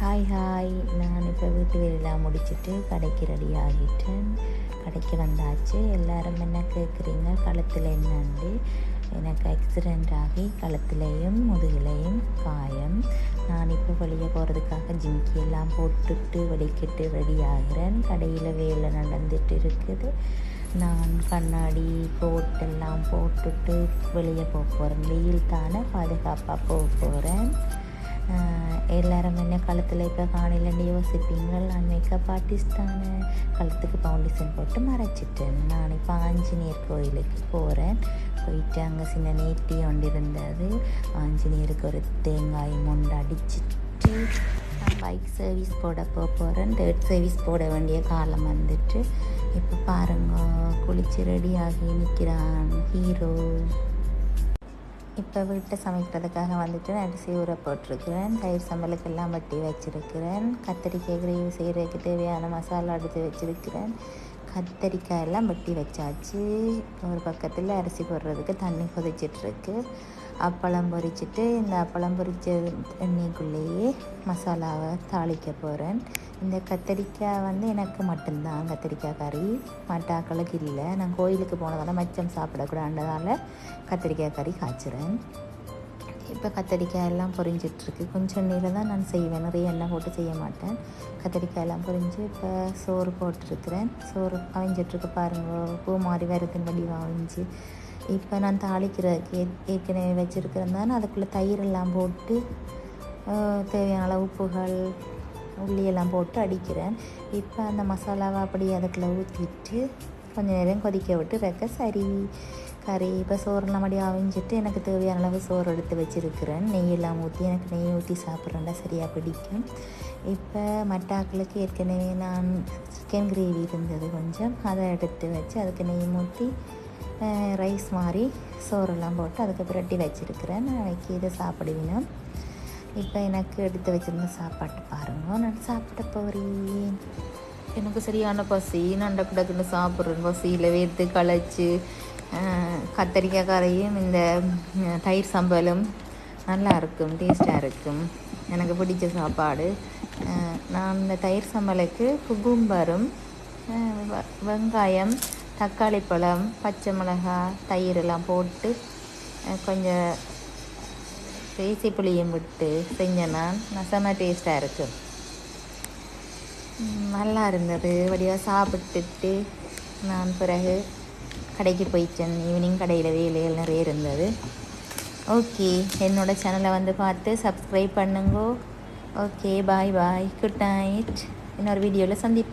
Hi hi, நான் இப்போ வீட்டு வேலையெல்லாம் முடிச்சுட்டு கடைக்கு ரெடி ஆகிட்டேன். கடைக்கு வந்தாச்சு. எல்லோரும் என்ன கேட்குறீங்க கழுத்தில் என்னண்டு? எனக்கு ஆக்சிடெண்ட் ஆகி கழுத்துலேயும் முதுகிலையும் காயம். நான் இப்போ வெளியே போகிறதுக்காக ஜிம்கி எல்லாம் போட்டுட்டு வெடிக்கிட்டு ரெடி ஆகிறேன். கடையில் வேலை நடந்துட்டு இருக்குது. நான் கண்ணாடி கோட்டெல்லாம் போட்டுட்டு வெளியே போக போகிறேன். வெயில் தானே, பாதுகாப்பாக போக போகிறேன். எல்லோரும் என்ன கழுத்தில் இப்போ காணையிலேருந்து யோசிப்பீங்கள், நான் மேக்கப் ஆர்டிஸ்ட் தானே, கழுத்துக்கு ஃபவுண்டேஷன் போட்டு மறைச்சிட்டேன். நான் இப்போ ஆஞ்சநேயர் கோயிலுக்கு போகிறேன். போயிட்டு அங்கே சின்ன நீட்டி ஒன்று இருந்தது. ஆஞ்சநேயருக்கு ஒரு தேங்காய் மொண்டு அடிச்சுட்டு நான் பைக் சர்வீஸ் போட போகிறேன். 3rd சர்வீஸ் போட வேண்டிய காலம் வந்துட்டு. இப்போ பாருங்க, குளித்து ரெடி ஆகி நிற்கிறான் ஹீரோ. இப்போ வீட்டை சமைக்கிறதுக்காக வந்துட்டு அரிசி ஊற போட்டிருக்கிறேன். தயிர் சம்பளுக்கெல்லாம் வட்டி வச்சுருக்கிறேன். கத்திரிக்காய் கிரேவி செய்கிறதுக்கு தேவையான மசாலா எடுத்து வச்சுருக்கிறேன். கத்திரிக்காய் எல்லாம் வெட்டி வச்சாச்சு. ஒரு பக்கத்தில் அரிசி போடுறதுக்கு தண்ணி கொதிச்சிட்ருக்கு. அப்பளம் பொரிச்சிட்டு இந்த அப்பளம் பொரிச்ச எண்ணெய்க்குள்ளேயே மசாலாவை தாளிக்க போகிறேன். இந்த கத்திரிக்காய் வந்து எனக்கு மட்டும்தான் கத்திரிக்காய் கறி, மட்டாக்களுக்கு இல்லை. நான் கோயிலுக்கு போனதால் மச்சம் சாப்பிடக்கூடாதுன்றதால கத்திரிக்காய் கறி காய்ச்சிறேன். இப்போ கத்திரிக்காய் எல்லாம் பொரிஞ்சிட்ருக்கு. கொஞ்சம் நீரில் தான் நான் செய்வேன், நிறைய எண்ணெய் போட்டு செய்ய மாட்டேன். கத்திரிக்காய் எல்லாம் பொரிஞ்சு இப்போ சோறு போட்டிருக்கிறேன். சோறு அவிஞ்சிட்ருக்கு பாருங்க, பூ மாதிரி வருதுன்னு வடிவாக அவிஞ்சு. இப்போ நான் தாளிக்கிறதுக்கு ஏற்கனவே வச்சுருக்கிறேன். அதுக்குள்ளே தயிரெல்லாம் போட்டு தேவையான அளவு உப்புகள் உள்ளியெல்லாம் போட்டு அடிக்கிறேன். இப்போ அந்த மசாலாவை அப்படியே அதுக்குள்ளே ஊற்றிட்டு கொஞ்சம் நேரம் கொதிக்க விட்டு வைக்க சரி கறி. இப்போ சோறுலாம் மடி அவிஞ்சிட்டு எனக்கு தேவையான அளவு சோறு எடுத்து வச்சுருக்கிறேன். நெய்யெல்லாம் ஊற்றி, எனக்கு நெய் ஊற்றி சாப்பிட்றேன்டா சரியாக பிடிக்கும். இப்போ மட்டாக்களுக்கு ஏற்கனவே நான் சிக்கன் கிரேவி இருந்தது கொஞ்சம், அதை எடுத்து வச்சு அதுக்கு நெய் ஊற்றி ரைஸ் மாதிரி சோறெல்லாம் போட்டு அதுக்கு பிரட்டி வச்சுருக்கிறேன். நாளைக்கு இதை சாப்பிடுவேன். இப்போ எனக்கு எடுத்து வச்சுருந்த சாப்பாட்டு பாருங்க, நான் சாப்பிட போகிறேன். எனக்கு சரியான பசி, நண்டை கிடக்குன்னு சாப்பிட்றேன். பசியில் வேர்த்து களைச்சி கத்திரிக்காய் கறியும் இந்த தயிர் சம்பலும் நல்லா இருக்கும், டேஸ்ட்டாக இருக்கும். எனக்கு பிடிச்ச சாப்பாடு. நான் இந்த தயிர் சம்பலுக்கு குக்கும்பரும் வெங்காயம், தக்காளி பழம், பச்சை மிளகாய், தயிர் எல்லாம் போட்டு கொஞ்சம் பேசி புளியும் விட்டு செஞ்சேன்னா செம்ம டேஸ்ட்டாக இருக்குது. நல்லா இருந்தது. வடிவாக சாப்பிட்டுட்டு நான் பிறகு கடைக்கு போயிட்டேன். ஈவினிங் கடையில் வேலைகள் நிறைய இருந்தது. ஓகே, என்னோடய சேனலை வந்து பார்த்து சப்ஸ்கிரைப் பண்ணுங்கோ. ஓகே, பாய் பாய், குட் நைட். இன்னொரு வீடியோவில் சந்திப்போம்.